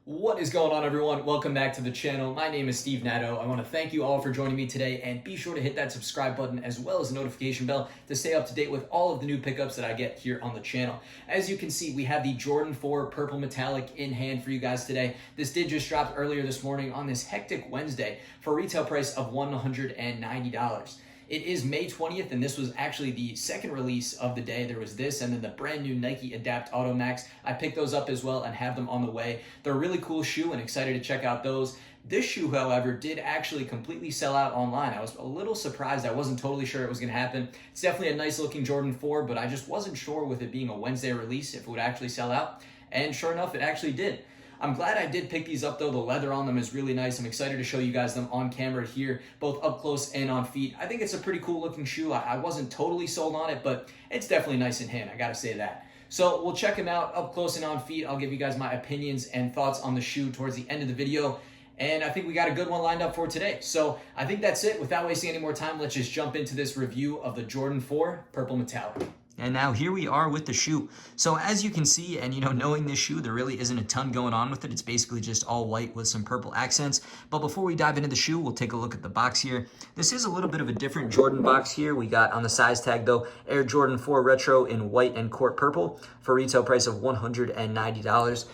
What is going on, everyone? Welcome back to the channel. My name is Steve Natto. I want to thank you all for joining me today, and be sure to hit that subscribe button as well as the notification bell to stay up to date with all of the new pickups that I get here on the channel. As you can see, we have the Jordan 4 Purple Metallic in hand for you guys today. This did just drop earlier this morning on this hectic Wednesday for a retail price of $190. It is May 20th, and this was actually the second release of the day. There was this, and then the brand new Nike Adapt Auto Max. I picked those up as well and have them on the way. They're a really cool shoe and excited to check out those. This shoe, however, did actually completely sell out online. I was a little surprised. I wasn't totally sure it was going to happen. It's definitely a nice looking Jordan 4, but I just wasn't sure with it being a Wednesday release if it would actually sell out. And sure enough, it actually did. I'm glad I did pick these up though. The leather on them is really nice. I'm excited to show you guys them on camera here, both up close and on feet. I think it's a pretty cool looking shoe. I wasn't totally sold on it, but it's definitely nice in hand. I gotta say that. So we'll check them out up close and on feet. I'll give you guys my opinions and thoughts on the shoe towards the end of the video. And I think we got a good one lined up for today. So I think that's it. Without wasting any more time, let's just jump into this review of the Jordan 4 Purple Metallic. And now here we are with the shoe. So as you can see, and knowing this shoe, there really isn't a ton going on with it. It's basically just all white with some purple accents. But before we dive into the shoe, we'll take a look at the box here. This is a little bit of a different Jordan box here. We got on the size tag though, Air Jordan 4 Retro in white and court purple for a retail price of $190.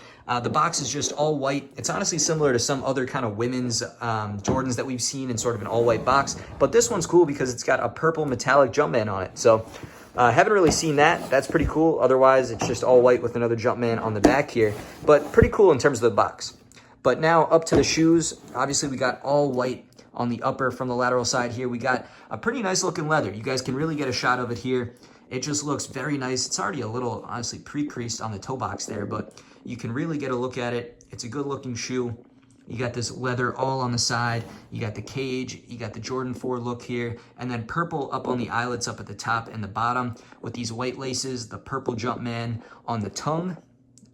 The box is just all white. It's honestly similar to some other kind of women's Jordans that we've seen in sort of an all white box. But this one's cool because it's got a purple metallic Jumpman on it. So haven't really seen that. That's pretty cool. Otherwise, it's just all white with another Jumpman on the back here. But pretty cool in terms of the box. But now up to the shoes. Obviously, we got all white on the upper from the lateral side here. We got a pretty nice looking leather. You guys can really get a shot of it here. It just looks very nice. It's already a little, honestly, pre-creased on the toe box there, but you can really get a look at it. It's a good looking shoe. You got this leather all on the side. You got the cage. You got the Jordan 4 look here. And then purple up on the eyelets up at the top and the bottom with these white laces, the purple Jumpman on the tongue.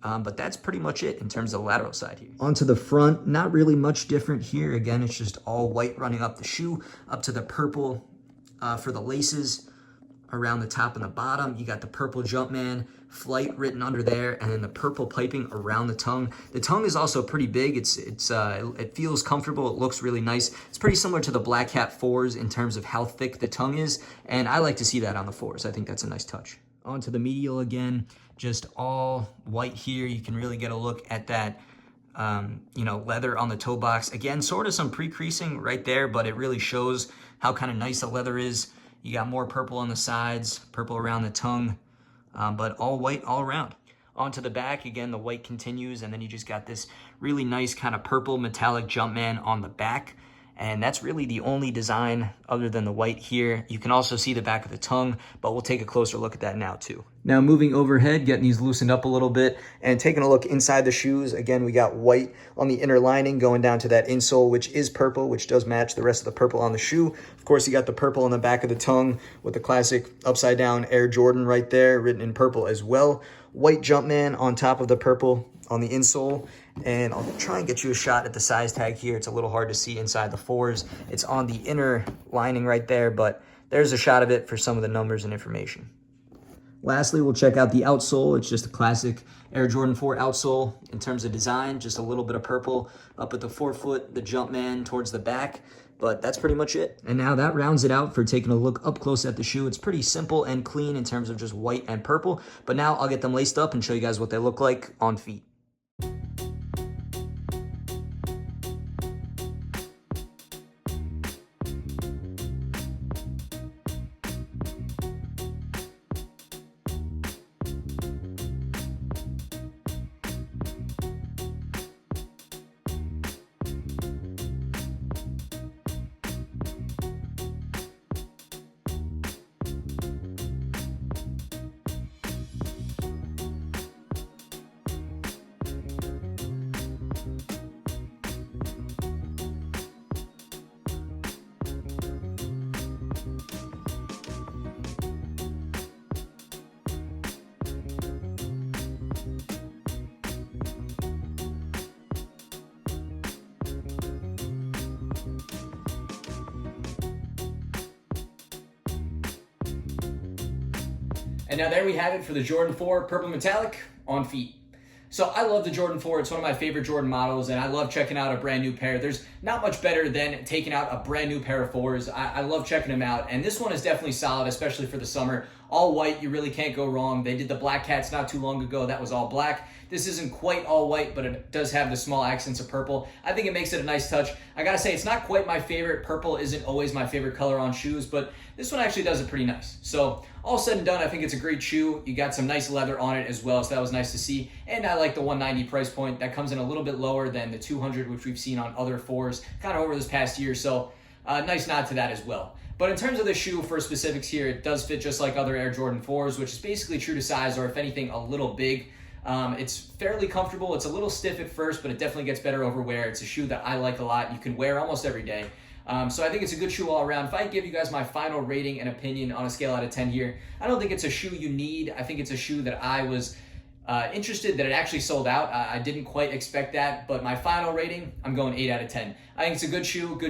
But that's pretty much it in terms of the lateral side here. Onto the front, not really much different here. Again, it's just all white running up the shoe, up to the purple for the laces around the top and the bottom. You got the purple Jumpman Flight written under there, and then the purple piping around the tongue. The tongue is also pretty big. It feels comfortable. It looks really nice. It's pretty similar to the Black Hat 4s in terms of how thick the tongue is, and I like to see that on the 4s. I think that's a nice touch. Onto the medial again, just all white here. You can really get a look at that leather on the toe box. Again, sort of some pre-creasing right there, but it really shows how kind of nice the leather is. You got more purple on the sides, purple around the tongue, but all white all around. Onto the back, again, the white continues, and then you just got this really nice kind of purple metallic Jumpman on the back. And that's really the only design other than the white here. You can also see the back of the tongue, but we'll take a closer look at that now too. Now moving overhead, getting these loosened up a little bit and taking a look inside the shoes. Again, we got white on the inner lining going down to that insole, which is purple, which does match the rest of the purple on the shoe. Of course, you got the purple on the back of the tongue with the classic upside down Air Jordan right there, written in purple as well. White Jumpman on top of the purple on the insole. And I'll try and get you a shot at the size tag here. It's a little hard to see inside the 4s. It's on the inner lining right there, but there's a shot of it for some of the numbers and information. Lastly, we'll check out the outsole. It's just a classic Air Jordan 4 outsole in terms of design. Just a little bit of purple up at the forefoot, the Jumpman towards the back. But that's pretty much it. And now that rounds it out for taking a look up close at the shoe. It's pretty simple and clean in terms of just white and purple. But now I'll get them laced up and show you guys what they look like on feet. And now there we have it for the Jordan 4 Purple Metallic on feet. So I love the Jordan 4. It's one of my favorite Jordan models, and I love checking out a brand new pair. There's not much better than taking out a brand new pair of 4s. I love checking them out, and this one is definitely solid, especially for the summer. All white, you really can't go wrong. They did the Black Cats not too long ago. That was all black. This isn't quite all white, but it does have the small accents of purple. I think it makes it a nice touch. I gotta say, it's not quite my favorite. Purple isn't always my favorite color on shoes, but this one actually does it pretty nice. So all said and done, I think it's a great shoe. You got some nice leather on it as well, so that was nice to see. And I like the $190 price point. That comes in a little bit lower than the $200, which we've seen on other 4s kind of over this past year. So nice nod to that as well. But in terms of the shoe, for specifics here, it does fit just like other Air Jordan 4s, which is basically true to size, or if anything, a little big. It's fairly comfortable. It's a little stiff at first, but it definitely gets better over wear. It's a shoe that I like a lot. You can wear almost every day. So I think it's a good shoe all around. If I give you guys my final rating and opinion on a scale out of 10 here, I don't think it's a shoe you need. I think it's a shoe that I was interested that it actually sold out. I didn't quite expect that, but my final rating, I'm going 8 out of 10. I think it's a good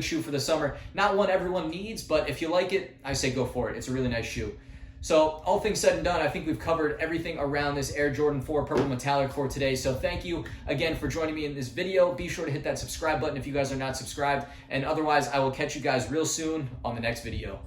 shoe for the summer. Not one everyone needs, but if you like it, I say go for it. It's a really nice shoe. So all things said and done, I think we've covered everything around this Air Jordan 4 Purple Metallic for today. So thank you again for joining me in this video. Be sure to hit that subscribe button if you guys are not subscribed. And otherwise, I will catch you guys real soon on the next video.